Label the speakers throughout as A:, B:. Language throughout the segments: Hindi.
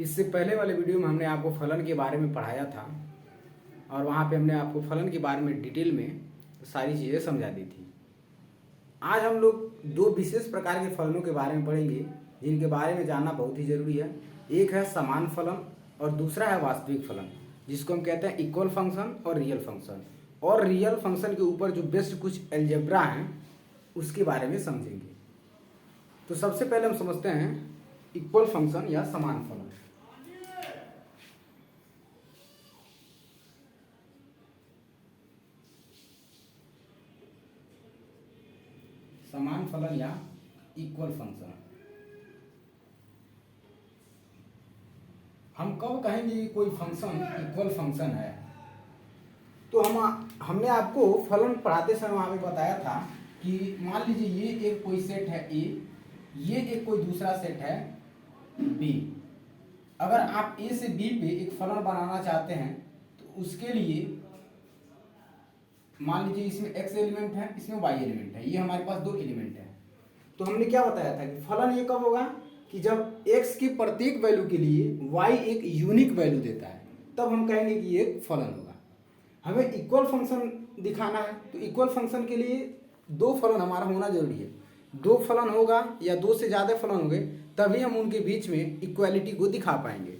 A: इससे पहले वाले वीडियो में हमने आपको फलन के बारे में पढ़ाया था और वहाँ पे हमने आपको फलन के बारे में डिटेल में सारी चीज़ें समझा दी थी। आज हम लोग दो विशेष प्रकार के फलनों के बारे में पढ़ेंगे जिनके बारे में जानना बहुत ही ज़रूरी है। एक है समान फलन और दूसरा है वास्तविक फलन, जिसको हम कहते हैं इक्वल फंक्शन और रियल फंक्शन। और रियल फंक्शन के ऊपर जो बेस्ट कुछ एल्जेब्रा हैं उसके बारे में समझेंगे। तो सबसे पहले हम समझते हैं इक्वल फंक्शन या समान फलन। समान फलन या इक्वल फंक्शन हम कब कहेंगे कि कोई फंक्शन इक्वल फंक्शन है? तो हमने आपको फलन पढ़ाते समय वहाँ पे बताया था कि मान लीजिए ये एक कोई सेट है ए, ये एक कोई दूसरा सेट है बी। अगर आप ए से बी पे एक फलन बनाना चाहते हैं तो उसके लिए मान लीजिए इसमें x एलिमेंट है, इसमें y एलिमेंट है, ये हमारे पास दो एलिमेंट है। तो हमने क्या बताया था कि फलन ये कब होगा कि जब x की प्रत्येक वैल्यू के लिए y एक यूनिक वैल्यू देता है, तब हम कहेंगे कि ये फलन होगा। हमें इक्वल फंक्शन दिखाना है तो इक्वल फंक्शन के लिए दो फलन हमारा होना जरूरी है। दो फलन होगा या दो से ज़्यादा फलन होंगे तभी हम उनके बीच में इक्वालिटी को दिखा पाएंगे।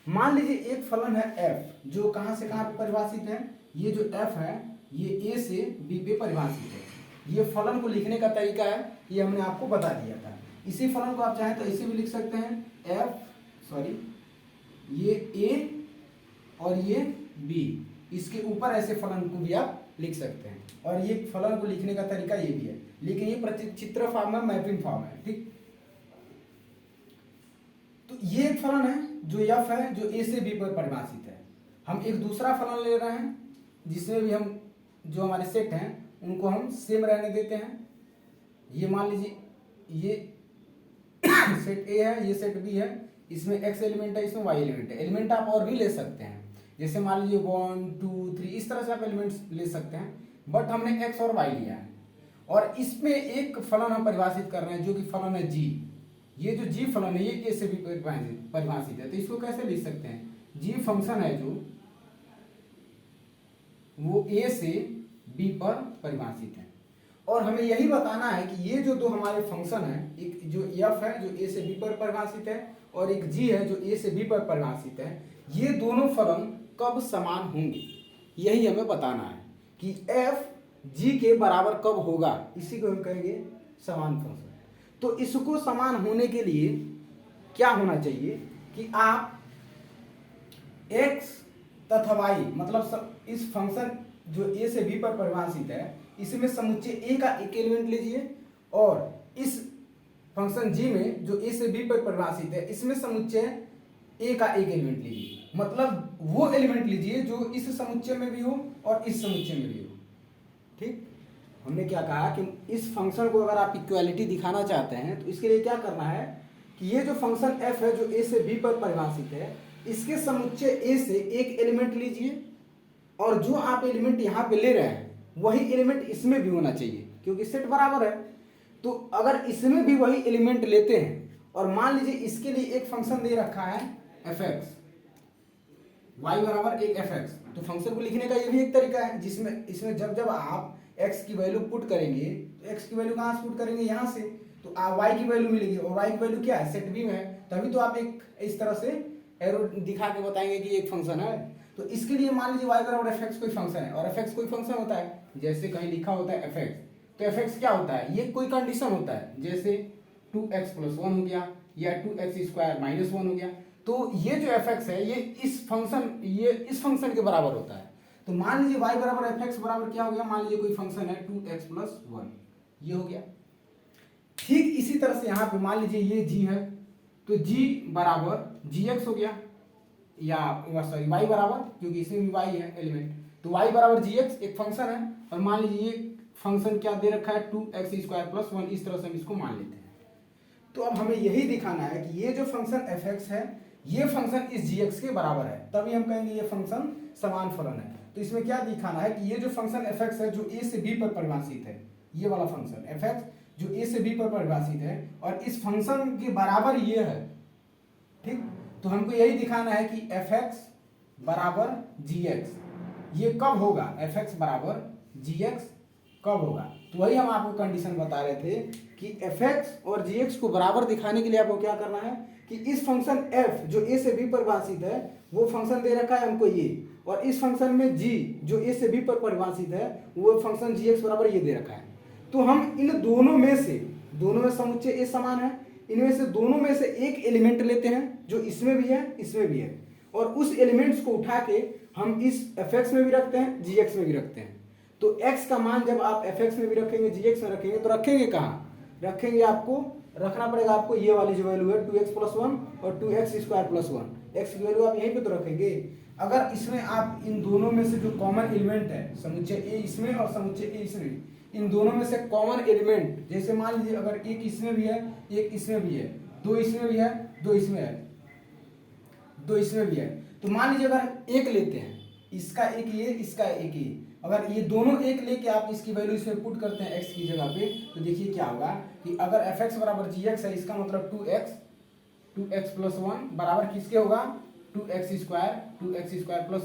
A: मान लीजिए एक फलन है f जो कहाँ से कहाँ पे परिभाषित है। ये जो f है ये a से b पे परिभाषित है। ये फलन को लिखने का तरीका है, ये हमने आपको बता दिया था। इसी फलन को आप चाहें तो ऐसे भी लिख सकते हैं ये a और ये b, इसके ऊपर ऐसे फलन को भी आप लिख सकते हैं। और ये फलन को लिखने का तरीका ये भी है, लेकिन ये चित्र फॉर्म में मैपिंग फॉर्म है। ठीक, तो ये एक फलन है जो f है जो a से b पर परिभाषित है। हम एक दूसरा फलन ले रहे हैं जिसमें भी हम जो हमारे सेट हैं उनको हम सेम रहने देते हैं। ये मान लीजिए ये सेट A है, ये सेट B है, इसमें x एलिमेंट है, इसमें y एलिमेंट है। एलिमेंट आप और भी ले सकते हैं, जैसे मान लीजिए 1 2 3 इस तरह से आप एलिमेंट्स ले सकते हैं, बट हमने x और y लिया है। और इसमें एक फलन हम परिभाषित कर रहे हैं जो कि फलन है g। ये जो g फलन है ये a से b परिभाषित है। तो इसको कैसे लिख सकते हैं? g फंक्शन है जो वो a से b पर परिभाषित है। और हमें यही बताना है कि ये जो दो हमारे फंक्शन हैं, एक जो f है जो a से b पर परिभाषित है और एक g है जो a से b पर परिभाषित है, ये दोनों फलन कब समान होंगे, यही हमें बताना है कि f g के बराबर कब होगा। इसी को हम कहेंगे समान फंक्शन। तो इसको समान होने के लिए क्या होना चाहिए कि आप x तथा y मतलब इस फंक्शन जो a से b पर परिभाषित है इसमें समुच्चय a का एक एलिमेंट लीजिए और इस फंक्शन g में जो a से b पर परिभाषित है इसमें समुच्चय a का एक एलिमेंट लीजिए। मतलब वो एलिमेंट लीजिए जो इस समुच्चय में भी हो और इस समुच्चय में भी हो। ठीक, हमने क्या कहा कि इस फंक्शन को अगर आप इक्वालिटी दिखाना चाहते हैं तो इसके लिए क्या करना है कि ये जो फंक्शन f है जो a से b पर परिभाषित है इसके समुच्चय a से एक एलिमेंट लीजिए और जो आप एलिमेंट यहाँ पे ले रहे हैं वही एलिमेंट इसमें भी होना चाहिए क्योंकि सेट बराबर है। तो अगर इसमें भी वही एलिमेंट लेते हैं और मान लीजिए इसके लिए एक फंक्शन दे रखा है fx, y बराबर एक fx, तो फंक्शन को लिखने का ये भी एक तरीका है जिसमें इसमें जब आप x की वैल्यू पुट करेंगे तो x की वैल्यू कहाँ से पुट करेंगे? यहाँ से। तो y की वैल्यू मिलेगी और y की वैल्यू क्या है? सेट b में है, तभी तो आप एक इस तरह से एरो दिखा के बताएंगे कि एक फंक्शन है। तो इसके लिए मान लीजिए y बराबर fx कोई फंक्शन है और fx कोई फंक्शन होता है, जैसे कहीं लिखा होता है fx, तो fx क्या होता है? ये कोई कंडीशन होता है, जैसे 2x + 1 हो गया या 2x² - 1 हो गया। तो ये जो fx है ये इस फंक्शन के बराबर होता है। तो मान लीजिए y बराबर fx बराबर क्या हो गया? मान लीजिए कोई फंक्शन है 2x + 1, ये हो गया। ठीक इसी तरह से यहाँ पे मान लीजिए ये g है तो g बराबर gx हो गया, या सॉरी y बराबर, क्योंकि इसमें भी y है एलिमेंट, तो y बराबर gx एक फंक्शन है। और मान लीजिए ये फंक्शन क्या दे रखा है? 2x² + 1, इस तरह से हम इसको मान लेते हैं। तो अब हमें यही दिखाना है कि ये जो फंक्शन fx है ये फंक्शन इस gx के बराबर है, तभी हम कहेंगे ये फंक्शन समान फलन है। तो इसमें क्या दिखाना है कि ये जो फंक्शन fx है जो a से b पर परिभाषित है, ये वाला फंक्शन fx जो a से b पर परिभाषित है और इस फंक्शन के बराबर ये है। ठीक, तो हमको यही दिखाना है कि एफ एक्स बराबर जी एक्स ये कब होगा, एफ एक्स बराबर जी एक्स कब होगा। तो वही हम आपको कंडीशन बता रहे थे कि एफ एक्स और जी एक्स को बराबर दिखाने के लिए आपको क्या करना है कि इस फंक्शन एफ जो ए से बी परिभाषित है वो फंक्शन दे रखा है हमको ये, और इस फंक्शन में जी जो ए से बी पर परिभाषित है वो फंक्शन जी एक्स बराबर ये दे रखा है। तो हम इन दोनों में समुच्चय ए समान है, इनमें से दोनों में से एक एलिमेंट लेते हैं जो इसमें भी है इसमें भी है, और उस एलिमेंट्स को उठा के हम इस एफ एक्स में भी रखते हैं जी एक्स में भी रखते हैं। तो x का मान जब आप एफ एक्स में भी रखेंगे जी एक्स में रखेंगे तो रखेंगे कहाँ, रखेंगे आपको रखना पड़ेगा आपको ये वाली जो वैल्यू है 2x + 1 और 2x² + 1, x की वैल्यू आप यहीं पे तो रखेंगे। अगर इसमें आप इन दोनों में से जो कॉमन एलिमेंट है समुच्चय ए इसमें और समुच्चय ए इसमें, इन दोनों में से कॉमन एलिमेंट जैसे मान लीजिए अगर एक इसमें भी है एक इसमें भी है, दो इसमें भी है दो इसमें है दो इसमें भी है, तो मान लीजिए अगर एक लेते हैं इसका एक ये इसका एक ये, अगर ये दोनों एक लेके आप इसकी वैल्यू इसमें पुट करते हैं x की जगह पे तो देखिए क्या होगा कि अगर एफ एक्स बराबर जी एक्स है इसका मतलब 2x + 1 बराबर किसके होगा 2x² +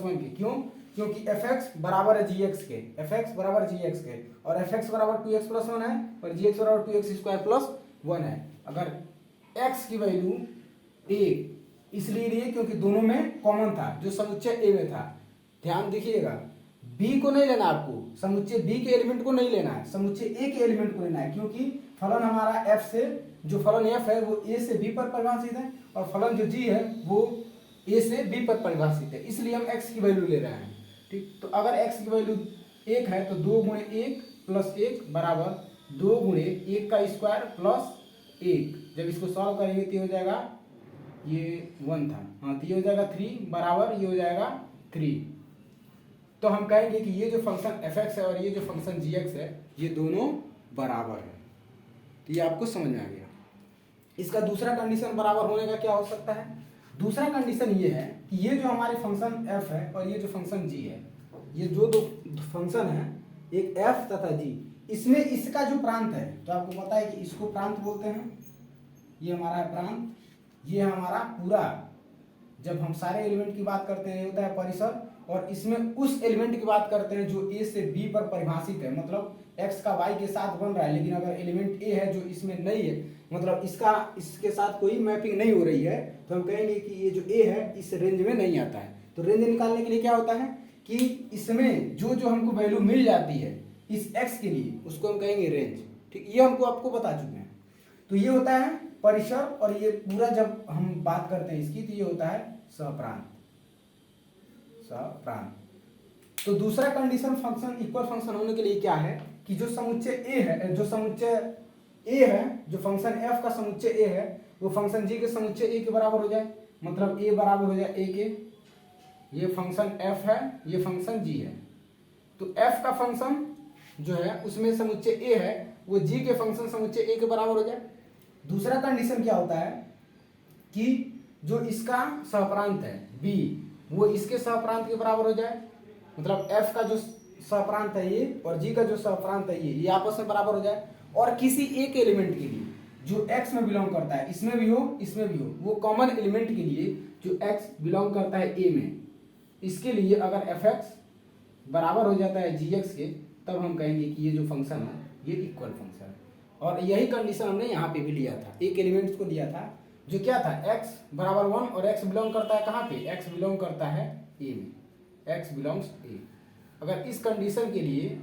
A: 1 के। क्यों, क्योंकि एफ एक्स बराबर है जी एक्स के, एफ एक्स बराबर जी एक्स के, और एफ एक्स बराबर 2x + 1 है और जी एक्स बराबर 2x² + 1 है। अगर x की वैल्यू एक इसलिए लिए क्योंकि दोनों में कॉमन था जो समुच्चय ए में था। ध्यान देखिएगा बी को नहीं लेना आपको, समुच्चय बी के एलिमेंट को नहीं लेना है, समुच्चय ए के एलिमेंट को लेना है, क्योंकि फलन हमारा एफ से जो फलन एफ है वो ए से बी पर परिभाषित है और फलन जो जी है वो ए से बी पर परिभाषित है, इसलिए हम एक्स की वैल्यू ले रहे हैं। ठीक, तो अगर एक्स की वैल्यू एक है तो 2 × 1 + 1 बराबर 2 × 1 का स्क्वायर प्लस 1, जब इसको सॉल्व करेंगे तो हो जाएगा ये 1 था, हाँ तो ये हो जाएगा 3 बराबर ये हो जाएगा 3। तो हम कहेंगे कि ये जो फंक्शन एफ एक्स है और ये जो फंक्शन जी एक्स है ये दोनों बराबर है। तो ये आपको समझ में आ गया। इसका दूसरा कंडीशन बराबर होने का क्या हो सकता है, दूसरा कंडीशन ये है कि ये जो हमारे फंक्शन एफ है और ये जो फंक्शन जी है, ये जो दो फंक्शन है एक एफ तथा जी, इसमें इसका जो प्रांत है तो आपको पता है कि इसको प्रांत बोलते हैं, ये हमारा है प्रांत, ये हमारा पूरा जब हम सारे एलिमेंट की बात करते हैं होता है परिसर, और इसमें उस एलिमेंट की बात करते हैं जो ए से बी पर परिभाषित है, मतलब x का y के साथ बन रहा है, लेकिन अगर एलिमेंट ए है जो इसमें नहीं है मतलब इसका इसके साथ कोई मैपिंग नहीं हो रही है तो हम कहेंगे कि ये जो ए है इस रेंज में नहीं आता है। तो रेंज निकालने के लिए क्या होता है कि इसमें जो जो हमको वैल्यू मिल जाती है इस x के लिए उसको हम कहेंगे रेंज। ठीक, ये हमको आपको बता चुके हैं। तो ये होता है परिसर, और ये पूरा जब हम बात करते हैं इसकी तो ये होता है सप्रांत। तो दूसरा कंडीशन फंक्शन इक्वल फंक्शन होने के लिए क्या है कि जो समुच्चय ए है जो फंक्शन एफ का समुच्चय ए है वो फंक्शन जी के समुच्चय ए के बराबर हो जाए, मतलब ए बराबर हो जाए ए के, ये फंक्शन एफ है ये फंक्शन जी है, तो एफ का फंक्शन जो है उसमें समुच्चय ए है वो जी के फंक्शन समुच्चय ए के बराबर हो जाए। दूसरा कंडीशन क्या होता है कि जो इसका सहप्रांत है बी वो इसके सहप्रांत के बराबर हो जाए, मतलब f का जो सहप्रांत है ये और g का जो सहप्रांत है ये आपस में बराबर हो जाए, और किसी एक एलिमेंट के लिए जो x में बिलोंग करता है इसमें भी हो इसमें भी हो, वो कॉमन एलिमेंट के लिए जो x बिलोंग करता है a में, इसके लिए अगर fx बराबर हो जाता है gx के तब हम कहेंगे कि ये जो फंक्शन है ये इक्वल फंक्शन है। और यही कंडीशन हमने यहाँ पे भी लिया था, एक एलिमेंट्स को लिया था जो क्या था x बराबर 1 और x बिलोंग करता है कहाँ पे, x बिलोंग करता है a में, x बिलोंग्स a। अगर इस कंडीशन के लिए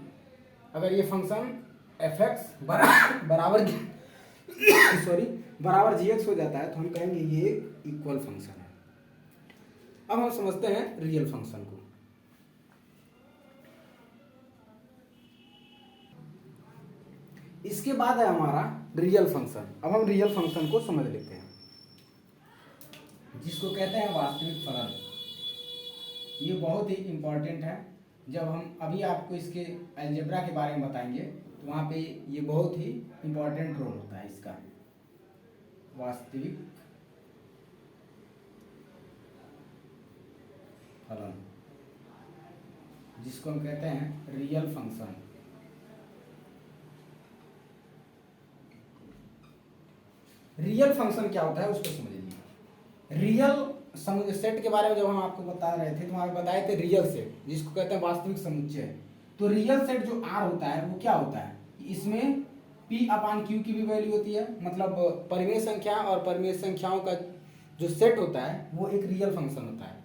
A: अगर ये फंक्शन fx बराबर gx हो जाता है तो हम कहेंगे ये इक्वल फंक्शन है। अब हम समझते हैं रियल फंक्शन को। इसके बाद है हमारा रियल फंक्शन। अब हम रियल फंक्शन को समझ लेते हैं जिसको कहते हैं वास्तविक फलन। ये बहुत ही इम्पोर्टेंट है, जब हम अभी आपको इसके अलजेब्रा के बारे में बताएंगे तो वहाँ पे ये बहुत ही इम्पोर्टेंट रोल होता है इसका, वास्तविक फलन जिसको हम कहते हैं रियल फंक्शन। रियल फंक्शन क्या होता है उसको समझ लीजिए। रियल सेट के बारे में जब हम आपको बता रहे थे तो हम आपको बताए थे रियल सेट, जिसको कहते हैं वास्तविक समुच्चय। तो रियल सेट जो आर होता है वो क्या होता है, इसमें P/Q की भी वैल्यू होती है, मतलब परिमेय संख्या और परिमेय संख्याओं का जो सेट होता है वो एक रियल फंक्शन होता है।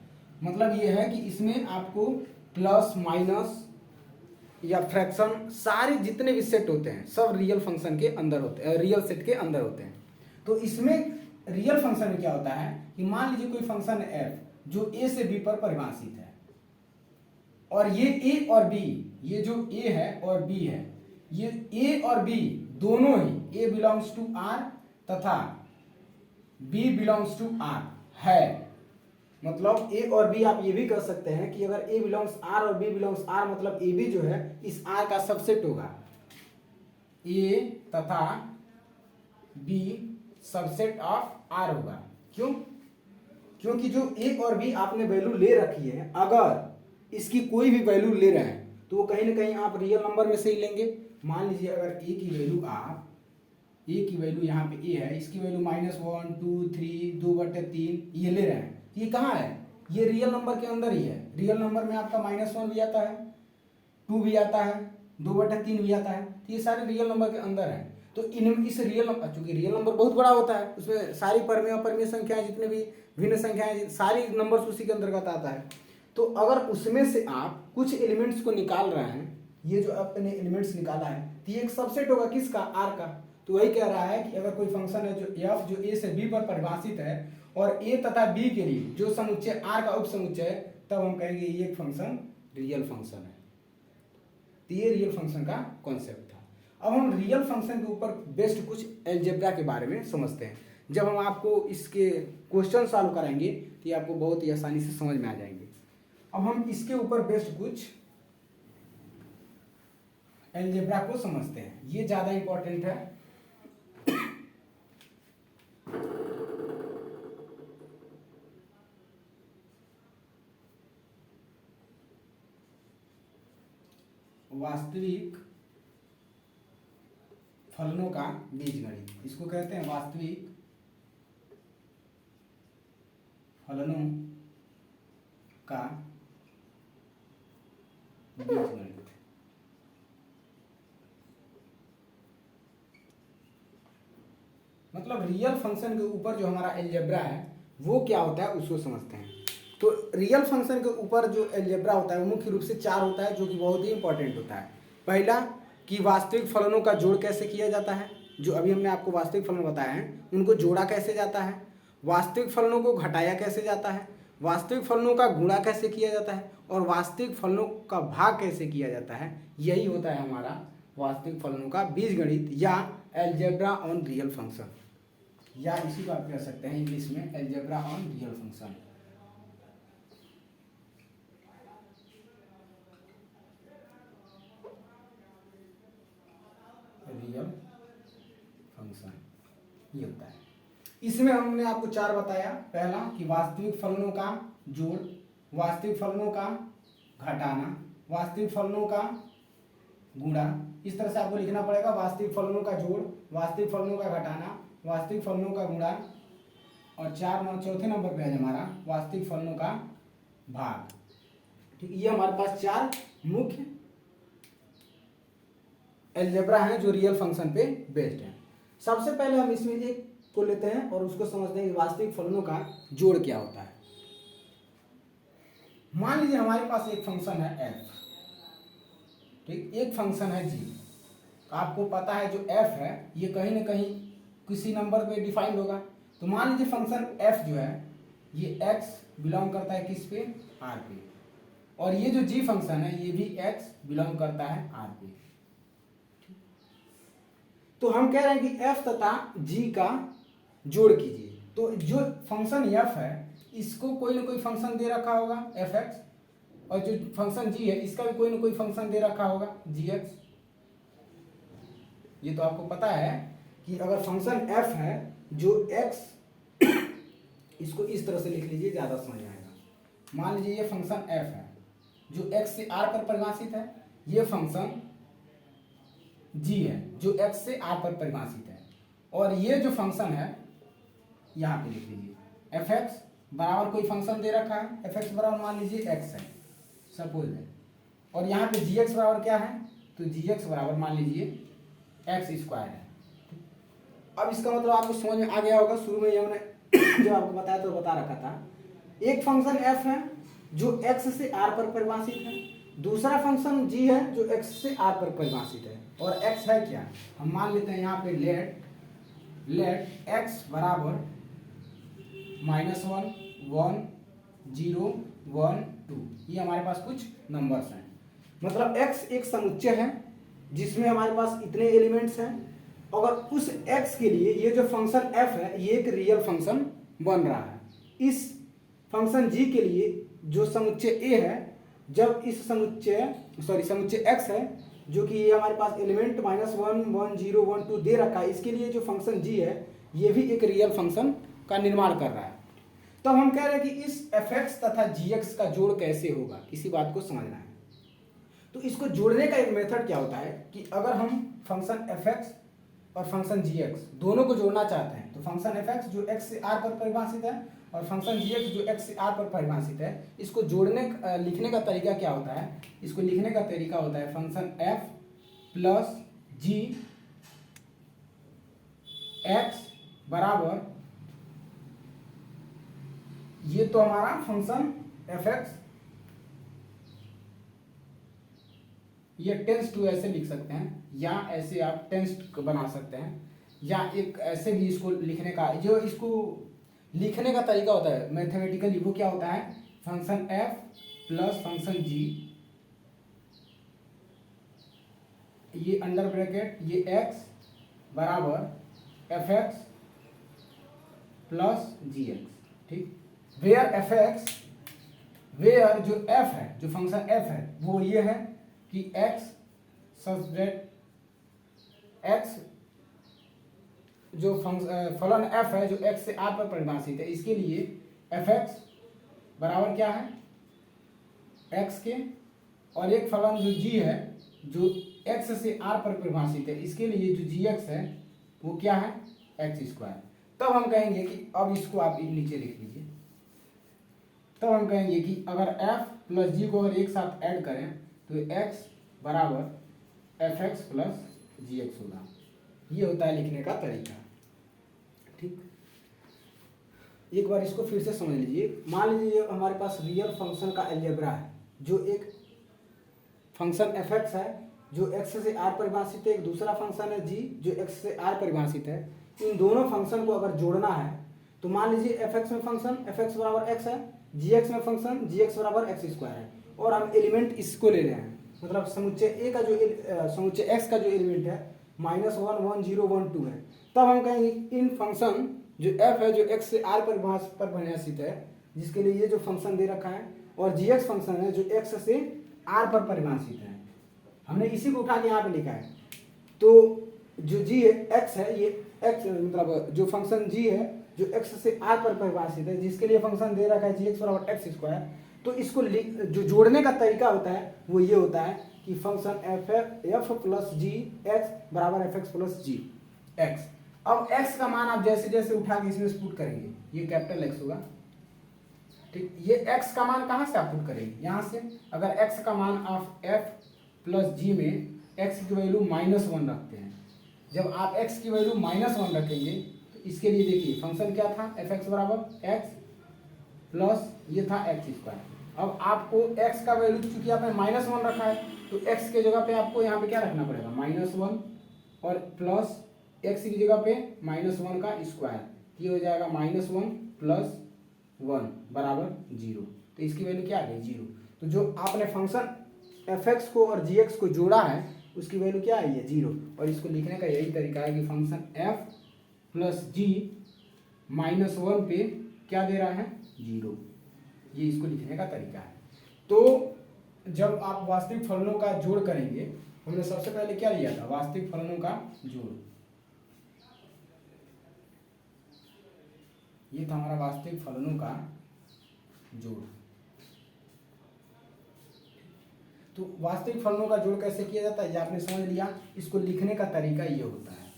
A: मतलब ये है कि इसमें आपको प्लस माइनस या फ्रैक्शन सारे जितने भी सेट होते हैं सब रियल फंक्शन के अंदर होते हैं, रियल सेट के अंदर होते हैं। तो इसमें रियल फंक्शन में क्या होता है कि मान लीजिए कोई फंक्शन है f जो a से b पर परिभाषित है, और ये a और b, ये जो a है और b है, ये a और b दोनों ही a बिलोंग्स टू r तथा b बिलोंग्स टू r है। मतलब a और b आप ये भी कर सकते हैं कि अगर a बिलोंग्स r और b बिलोंग्स r, मतलब a b जो है इस r का सबसेट होगा, a तथा b सबसेट ऑफ r होगा। क्यों? क्योंकि जो a और b आपने वैल्यू ले रखी है, अगर इसकी कोई भी वैल्यू ले रहे हैं तो वो कहीं ना कहीं आप रियल नंबर में से ही लेंगे। मान लीजिए अगर a की वैल्यू a की वैल्यू यहाँ पे a है, इसकी वैल्यू -1 2 3 2/3 ये ले रहे हैं, ये कहाँ है, ये रियल नंबर के अंदर ही है। रियल नंबर में आपका -1 भी आता है, 2 भी आता है, 2/3 भी आता है, तो ये सारे रियल नंबर के अंदर है। तो इन इस रियल नंबर, चूंकि रियल नंबर बहुत बड़ा होता है, उसमें सारी परिमेय अपरिमेय संख्याएं जितने भी भिन्न संख्याएं सारी नंबर्स उसी के अंतर्गत आता है। तो अगर उसमें से आप कुछ एलिमेंट्स को निकाल रहे हैं, ये जो आपने एलिमेंट्स निकाला है तो ये एक सबसेट होगा किसका, आर का। तो वही कह रहा है कि अगर कोई फंक्शन है जो एफ जो ए से बी पर परिभाषित है और ए तथा बी के लिए जो समुच्चय आर का उप समुच्चय है, तब हम कहेंगे ये एक फंक्शन रियल फंक्शन है। तो ये रियल फंक्शन का कॉन्सेप्ट था। अब हम रियल फंक्शन के ऊपर बेस्ड कुछ अलजेब्रा के बारे में समझते हैं। जब हम आपको इसके क्वेश्चन सॉल्व कराएंगे तो ये आपको बहुत ही आसानी से समझ में आ जाएंगे। अब हम इसके ऊपर बेस्ड कुछ अलजेब्रा को समझते हैं, ये ज्यादा इंपॉर्टेंट है। वास्तविक फलनों का बीजगणित, इसको कहते हैं वास्तविक फलनों का बीजगणित। मतलब रियल फंक्शन के ऊपर जो हमारा अलजेब्रा है वो क्या होता है उसको समझते हैं। तो रियल फंक्शन के ऊपर जो अलजेब्रा होता है वो मुख्य रूप से 4 होता है, जो कि बहुत ही इंपॉर्टेंट होता है। पहला कि वास्तविक फलनों का जोड़ कैसे किया जाता है, जो अभी हमने आपको वास्तविक फलन बताए हैं उनको जोड़ा कैसे जाता है, वास्तविक फलनों को घटाया कैसे जाता है, वास्तविक फलनों का गुणा कैसे किया जाता है, और वास्तविक फलनों का भाग कैसे किया जाता है। यही होता है हमारा वास्तविक फलनों का बीजगणित या अलजेब्रा ऑन रियल फंक्शन, या इसी को आप कह सकते हैं इंग्लिश में algebra on real function. Real function ये होता है। इसमें हमने आपको 4 बताया। पहला कि वास्तविक फलनों का जोड़, वास्तविक फलनों का घटाना, वास्तविक फलनों का गुणा, इस तरह से आपको लिखना पड़ेगा, वास्तविक फलनों का जोड़, वास्तविक फलनों का घटाना, वास्तविक फलनों का गुणा, और चौथे नंबर पे है हमारा वास्तविक फलनों का भाग। ठीक, ये हमारे पास 4 मुख्य अलजेब्रा हैं जो रियल फंक्शन पे बेस्ड हैं। सबसे पहले हम इसमें एक को लेते हैं और उसको समझते हैं कि वास्तविक फलनों का जोड़ क्या होता है। मान लीजिए हमारे पास एक फंक्शन है f, ठीक, एक फंक्शन है g। आपको पता है जो f है ये कहीं ना कहीं किसी नंबर पे डिफाइंड होगा। तो मान लीजिए फंक्शन f जो है ये x बिलोंग करता है किस पे, r पे, और ये जो g फंक्शन है ये भी x बिलोंग करता है r पे। तो हम कह रहे हैं कि f तथा g का जोड़ कीजिए। तो जो फंक्शन f है इसको कोई ना कोई फंक्शन दे रखा होगा fx, और जो फंक्शन g है इसका भी कोई ना कोई फंक्शन दे रखा होगा gx। ये तो आपको पता है कि अगर फंक्शन f है जो x, इसको इस तरह से लिख लीजिए ज्यादा समझ में आएगा। मान लीजिए ये फंक्शन f है जो x से r पर परिभाषित है, ये फंक्शन g है जो x से r पर परिभाषित है, और ये जो फंक्शन है यहाँ पे लिख लीजिए fx बराबर कोई फंक्शन दे रखा है, एफ एक्स बराबर मान लीजिए एक्स है सपोज है, और यहाँ पे जी एक्स बराबर क्या है, तो जी एक्स बराबर मान लीजिए एक्स स्क्वायर है। अब इसका मतलब आपको समझ में आ गया होगा, शुरू में ये हमने जो आपको बताया तो बता रखा था, एक फंक्शन एफ है जो एक्स से आर पर परिभाषित है, दूसरा फंक्शन जी है जो एक्स से आर पर परिभाषित है, और एक्स है क्या, हम मान लेते हैं यहाँ पे लेट एक्स बराबर -1 1 0 1 2, ये हमारे पास कुछ नंबर्स हैं। मतलब x एक समुच्चय है जिसमें हमारे पास इतने एलिमेंट्स हैं, अगर उस x के लिए ये जो फंक्शन f है ये एक रियल फंक्शन बन रहा है। इस फंक्शन g के लिए जो समुच्चय a है, जब इस समुच्चय x है जो कि ये हमारे पास एलिमेंट -1 1 0 1 2 दे रखा है, इसके लिए जो फंक्शन g है ये भी एक रियल फंक्शन का निर्माण कर रहा है। तो हम कह रहे हैं कि इस fx तथा gx का जोड़ कैसे होगा, इसी बात को समझना है। तो इसको जोड़ने का एक मेथड क्या होता है कि अगर हम फंक्शन fx और फंक्शन gx दोनों को जोड़ना चाहते हैं, तो फंक्शन fx जो x से r पर परिभाषित है और फंक्शन gx जो x से r पर परिभाषित है, इसको लिखने का तरीका क्या होता है, इसको लिखने का तरीका होता है function f plus g x बराबर, ये तो हमारा फंक्शन fx, ये टेंस टू ऐसे लिख सकते हैं, या ऐसे आप टेंस बना सकते हैं, या एक ऐसे भी इसको लिखने का, जो इसको लिखने का तरीका होता है मैथमेटिकली, वो क्या होता है function f plus function g, ये अंडर ब्रैकेट ये x बराबर fx प्लस gx, ठीक। वेयर जो f है, जो फंक्शन f है वो ये है कि x सच दैट x जो फलन f है जो x से r पर परिभाषित है, इसके लिए fx बराबर क्या है x के, और एक फलन जो g है जो x से r पर परिभाषित है, इसके लिए जो gx है वो क्या है x स्क्वायर। तब हम कहेंगे कि, अब इसको आप नीचे लिख लीजिए, तब हम कहेंगे कि अगर f प्लस g को अगर एक साथ ऐड करें तो x बराबर fx प्लस gx होगा। ये होता है लिखने का तरीका, ठीक। एक बार इसको फिर से समझ लीजिए। मान लीजिए हमारे पास रियल फंक्शन का अलजेब्रा है, जो एक फंक्शन fx है जो x से r परिभाषित है, एक दूसरा फंक्शन है g जो x से r परिभाषित है। इन दोनों फंक्शन को अगर जोड़ना है तो मान लीजिए fx में फंक्शन fx बराबर x है, gx में फंक्शन gx बराबर x स्क्वायर है, और हम एलिमेंट इसको ले रहे हैं, मतलब समुच्चय a का जो समुच्चय x का जो एलिमेंट है -1 1 0 1 2 है। तब हम कहेंगे इन फंक्शन जो f है जो x से r पर परिभाषित है, जिसके लिए ये जो फंक्शन दे रखा है, और gx फंक्शन है जो x से r पर परिभाषित है, हमने इसी को उठा के यहाँ पे लिखा है। तो जो g x है, ये x मतलब जो फंक्शन g है जो x से r पर परिभाषित है, जिसके लिए फंक्शन दे रखा है gx बराबर x स्क्वायर। तो इसको जो जोड़ने का तरीका होता है वो ये होता है कि function f plus g x बराबर fx प्लस g x। अब x का मान आप जैसे जैसे उठा के इसमें पुट करेंगे, ये कैपिटल X होगा, ठीक। ये x का मान कहाँ से आप पुट करेंगे, यहाँ से। अगर x का मान आप f प्लस g में x की वैल्यू -1 रखते हैं, जब आप x की वैल्यू -1 रखेंगे तो इसके लिए देखिए फंक्शन क्या था fx बराबर x प्लस ये था x स्क्वायर। अब आपको x का वैल्यू चूंकि आपने -1 रखा है तो x के जगह पे आपको यहाँ पे क्या रखना पड़ेगा -1, और प्लस x की जगह पे -1 का स्क्वायर, ये हो जाएगा -1 प्लस 1 बराबर 0। तो इसकी वैल्यू क्या आ गई 0। तो जो आपने फंक्शन fx को और gx को जोड़ा है उसकी वैल्यू क्या आई है 0। और इसको लिखने का यही तरीका है कि फंक्शन f प्लस g -1 पे क्या दे रहा है 0। ये इसको लिखने का तरीका है। तो जब आप वास्तविक फलनों का जोड़ करेंगे, हमने सबसे पहले क्या लिया था वास्तविक फलनों का जोड़, ये था हमारा वास्तविक फलनों का जोड़। तो वास्तविक फलनों का जोड़ कैसे किया जाता है ये आपने समझ लिया, इसको लिखने का तरीका ये होता है,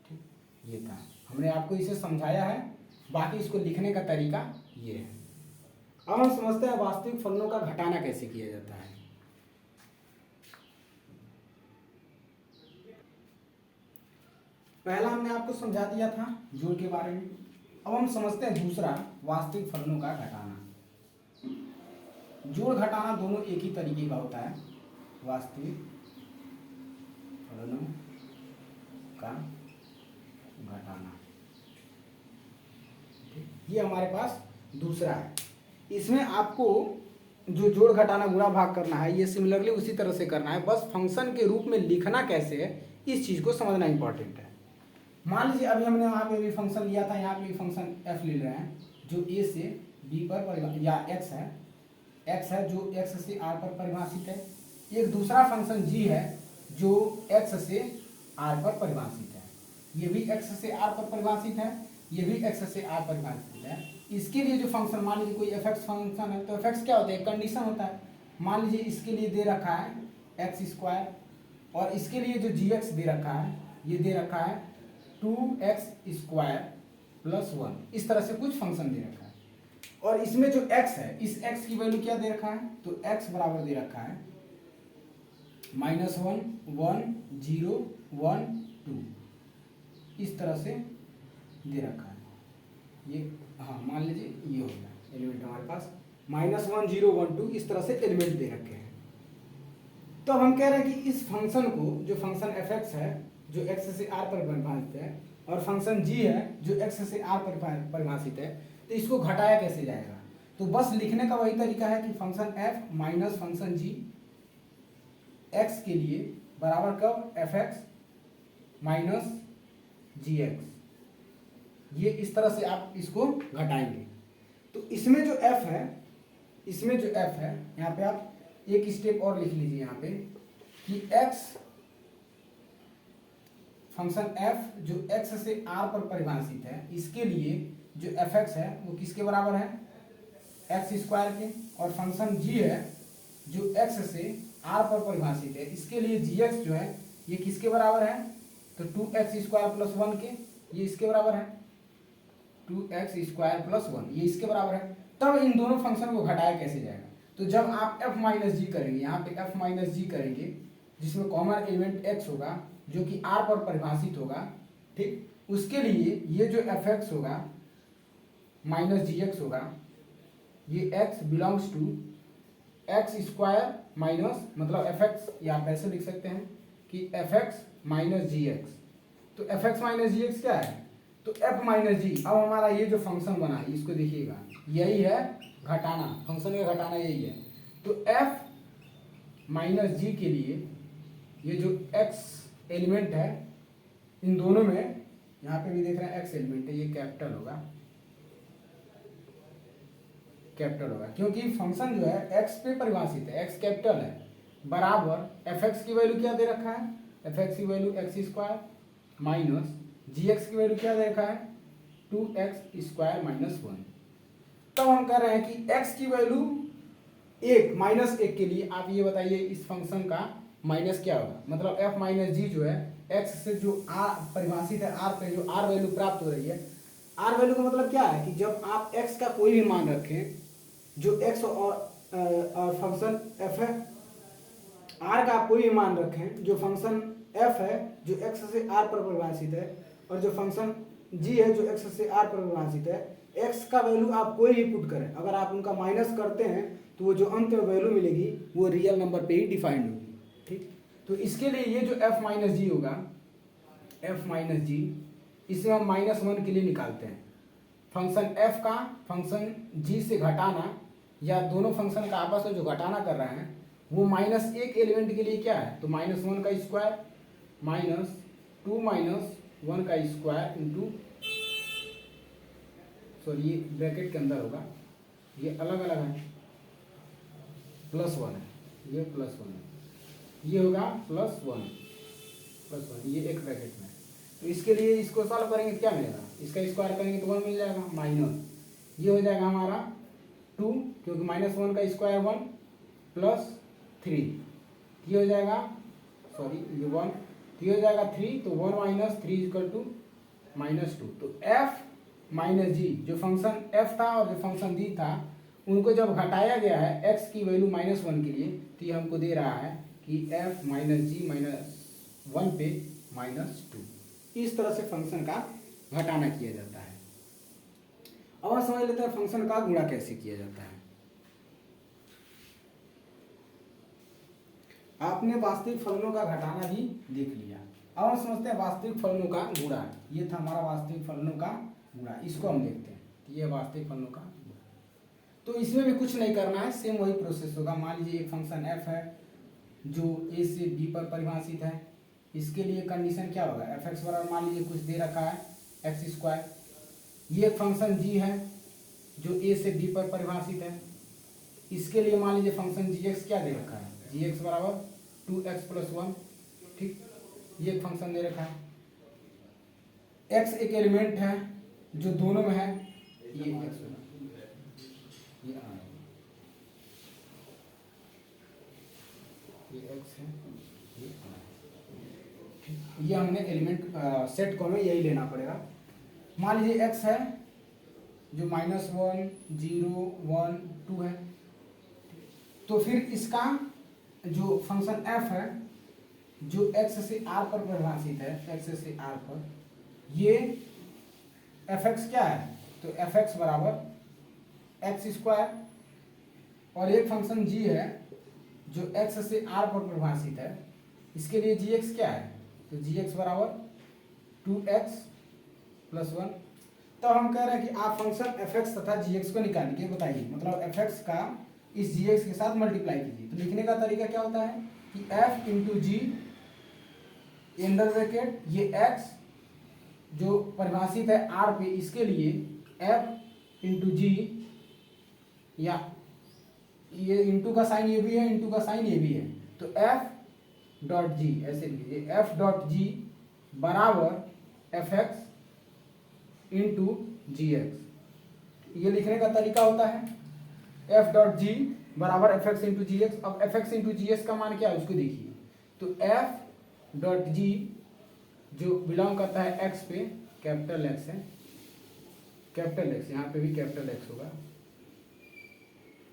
A: ठीक। ये था, हमने आपको इसे समझाया है बाकी इसको लिखने का तरीका ये है। अब हम समझते हैं वास्तविक फलनों का घटाना कैसे किया जाता है। पहला हमने आपको समझा दिया था जोड़ के बारे में। अब हम समझते हैं दूसरा, वास्तविक फलनों का घटाना। जोड़ घटाना दोनों एक ही तरीके का होता है। वास्तविक फलनों का घटाना, ये हमारे पास दूसरा है। इसमें आपको जो जोड़ घटाना गुणा भाग करना है, ये सिमिलरली उसी तरह से करना है, बस फंक्शन के रूप में लिखना कैसे है इस चीज़ को समझना इंपॉर्टेंट है। मान लीजिए अभी हमने वहाँ पे भी फंक्शन लिया था, यहाँ पे भी फंक्शन f ले रहे हैं जो a से b पर या x है जो x से r पर परिभाषित है। एक दूसरा फंक्शन g है जो x से r पर परिभाषित है। ये भी x से r पर परिभाषित है, ये भी x से r पर परिभाषित है। इसके लिए जो फंक्शन, मान लीजिए कोई fx फंक्शन है तो fx क्या होता है, कंडीशन होता है। मान लीजिए इसके लिए दे रखा है x² और इसके लिए जो gx दे रखा है, ये दे रखा है 2x² + 1, इस तरह से कुछ फंक्शन दे रखा है। और इसमें जो x है, इस x की वैल्यू क्या दे रखा है, तो x बराबर दे रखा है -1 1 0 1 2, इस तरह से दे रखा है। ये हाँ मान लीजिए ये हो गया एलिमेंट हमारे पास -1 0 1 2, इस तरह से एलिमेंट दे रखे हैं। तो अब हम कह रहे हैं कि इस फंक्शन को, जो फंक्शन fx है जो x से r पर परिभाषित है और फंक्शन g है जो x से r पर परिभाषित है, तो इसको घटाया कैसे जाएगा। तो बस लिखने का वही तरीका है कि function f minus function g x के लिए बराबर कब, fx माइनस gx, ये इस तरह से आप इसको घटाएंगे। तो इसमें जो f है, इसमें जो f है, यहाँ पे आप एक स्टेप और लिख लीजिए यहाँ पे कि x फंक्शन f जो x से r पर परिभाषित है, इसके लिए जो fx है वो किसके बराबर है, x² के। और फंक्शन g है जो x से r पर परिभाषित है, इसके लिए gx जो है ये किसके बराबर है, तो 2x² + 1 के, ये इसके बराबर है 2x² + 1, ये इसके बराबर है। तब इन दोनों फंक्शन को घटाया कैसे जाएगा, तो जब आप f - g करेंगे, यहाँ पे f - g करेंगे जिसमें कॉमन एलिमेंट x होगा जो कि r पर परिभाषित होगा, ठीक, उसके लिए ये जो fx होगा माइनस gx होगा, ये x belongs to x² minus, मतलब fx, या आप ऐसे लिख सकते हैं कि fx माइनस gx। तो fx माइनस gx क्या है, तो f माइनस g। अब हमारा ये जो फंक्शन बना है इसको देखिएगा, यही है घटाना, फंक्शन का घटाना यही है। तो f माइनस g के लिए ये जो x एलिमेंट है, इन दोनों में, यहाँ पे भी देख रहे हैं x एलिमेंट है, ये कैपिटल होगा, क्योंकि फंक्शन जो है x पे परिभाषित है, x कैपिटल है, बराबर fx की वैल्यू क्या दे रखा है, fx की वैल्यू x² माइनस gx की वैल्यू क्या दे रखा है 2x² - 1। तब हम कह रहे हैं कि x की वैल्यू 1 -1 के लिए आप ये बताइए इस फंक्शन का माइनस क्या होगा, मतलब f माइनस g जो है x से जो r परिभाषित है, r पे जो r वैल्यू प्राप्त हो रही है, r वैल्यू का मतलब क्या है कि जब आप x का कोई भी मान रखें, जो x और फंक्शन f है, r का कोई भी मान रखें, जो फंक्शन f है जो x से r पर परिभाषित है, और जो फंक्शन g है जो x से r पर परिभाषित है, x का वैल्यू आप कोई भी पुट करें, अगर आप उनका माइनस करते हैं तो वो जो अंत में वैल्यू मिलेगी वो रियल नंबर पे ही डिफाइंड होगी, ठीक। तो इसके लिए ये जो f माइनस जी होगा, f माइनस जी, इसे हम -1 के लिए निकालते हैं। फंक्शन f का फंक्शन g से घटाना, या दोनों फंक्शन का आपस में जो घटाना कर रहे हैं वो -1 एलिमेंट के लिए क्या है, तो -1 का स्क्वायर माइनस 2 - 1 का स्क्वायर इंटू, सॉरी ये ब्रैकेट के अंदर होगा, ये अलग अलग है, +1 है, ये +1 है, ये होगा +1, ये एक ब्रैकेट में। तो इसके लिए इसको सॉल्व करेंगे तो क्या मिलेगा, इसका स्क्वायर करेंगे तो 1 मिल जाएगा, माइनस ये हो जाएगा हमारा 2, क्योंकि -1 का स्क्वायर 1 + 3, ये हो जाएगा, सॉरी ये 1, ये हो जाएगा 3, तो 1 - 3 = -2। तो f माइनस जी, जो फंक्शन एफ था और जो फंक्शन जी था उनको जब घटाया गया है एक्स की वैल्यू -1 के लिए, तो ये हमको दे रहा है कि एफ माइनस जी -1 पे -2। इस तरह से फंक्शन का घटाना किया जाता है। अब हम समझ लेते हैं फंक्शन का गुणा कैसे किया जाता है। आपने वास्तविक फलनों का घटाना भी देख लिया। अब हम समझते हैं वास्तविक फलनों का गुणा। ये था हमारा वास्तविक फलनों का गुणा, इसको हम देखते हैं। ये वास्तविक फलनों का गुणा, तो इसमें भी कुछ नहीं करना है, सेम वही प्रोसेस होगा। मान लीजिए एक फंक्शन एफ है जो ए से बी पर परिभाषित है। इसके लिए कंडीशन क्या होगा, एफ एक्स बराबर मान लीजिए कुछ दे रखा है x²। ये एक फंक्शन जी है जो ए से बी पर परिभाषित है। इसके लिए मान लीजिए फंक्शन जी एक्स क्या दे रखा है, जी एक्स बराबर 2x+1। ठीक, ये एक फंक्शन दे रखा है। x एक एलिमेंट है जो दोनों में है, ये x ये x है, ये हमने एलिमेंट सेट को हमें यही लेना पड़ेगा। मान लीजिए x है जो -1, 0, 1, 2 है। तो फिर इसका जो फंक्शन f है जो x से r पर परिभाषित है, x से r पर, ये fx क्या है, तो fx बराबर x²। और एक फंक्शन g है जो x से r पर परिभाषित है। इसके लिए gx क्या है, तो gx बराबर 2x+1। तो हम कह रहे हैं कि आप फंक्शन fx तथा gx को निकालिए। बताइए, मतलब fx का इस gx के साथ मल्टीप्लाई कीजिए। तो लिखने का तरीका क्या होता है कि f इंटू जी अंडर ब्रैकेट ये x जो परिभाषित है r पे, इसके लिए f इंटू जी, या ये इंटू का साइन ये भी है, इंटू का साइन ये भी है, तो f डॉट जी ऐसे लीजिए, f डॉट जी बराबर fx इंटू जी एक्स। ये लिखने का तरीका होता है f डॉट जी बराबर fx इंटू जी एक्स। अब fx इंटू जी एक्स का मान क्या है उसको देखिए, तो f डॉट जी जो बिलोंग करता है x पे, कैपिटल x है, कैपिटल x, यहाँ पे भी कैपिटल x होगा,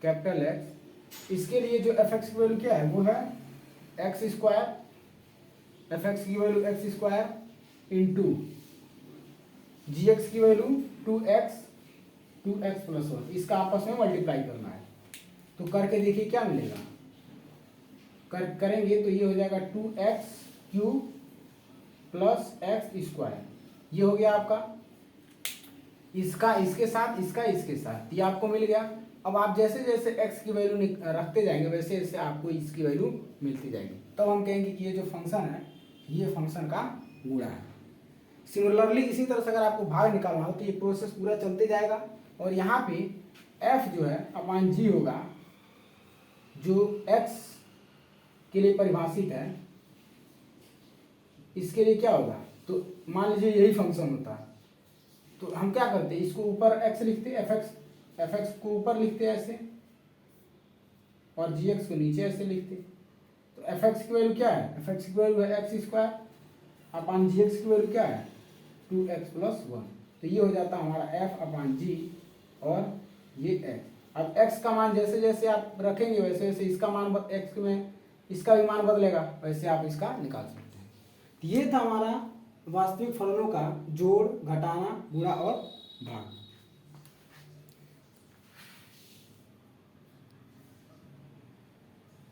A: कैपिटल x। इसके लिए जो fx की वैल्यू क्या है वो है x², fx की वैल्यू x² इंटू gx की वैल्यू 2x+1। इसका आपस में मल्टीप्लाई करना है। तो करके देखिए क्या मिलेगा, करेंगे तो ये हो जाएगा 2x³ प्लस x²। ये हो गया आपका, इसका इसके साथ, इसका इसके साथ, ये आपको मिल गया। अब आप जैसे जैसे x की वैल्यू रखते जाएंगे वैसे वैसे आपको इसकी वैल्यू मिलती जाएगी। तब हम कहेंगे कि ये जो फंक्शन है ये फंक्शन का गुणा है। सिमिलरली इसी तरह से अगर आपको भाग निकालना हो तो ये प्रोसेस पूरा चलते जाएगा। और यहाँ पे f जो है अपान जी होगा जो x के लिए परिभाषित है। इसके लिए क्या होगा, तो मान लीजिए यही फंक्शन होता है तो हम क्या करते हैं, इसको ऊपर x लिखते, fx को ऊपर लिखते ऐसे और gx को नीचे ऐसे लिखते। तो fx की वैल्यू क्या है, fx की वैल्यू है x² अपान gx की वैल्यू क्या है 2x+1। तो ये हो जाता है हमारा f अपान जी और ये x। अब x का मान जैसे जैसे आप रखेंगे वैसे वैसे इसका मान x में इसका भी मान बदलेगा, वैसे आप इसका निकाल सकते हैं। तो ये था हमारा वास्तविक फलनों का जोड़, घटाना, गुणा और भाग।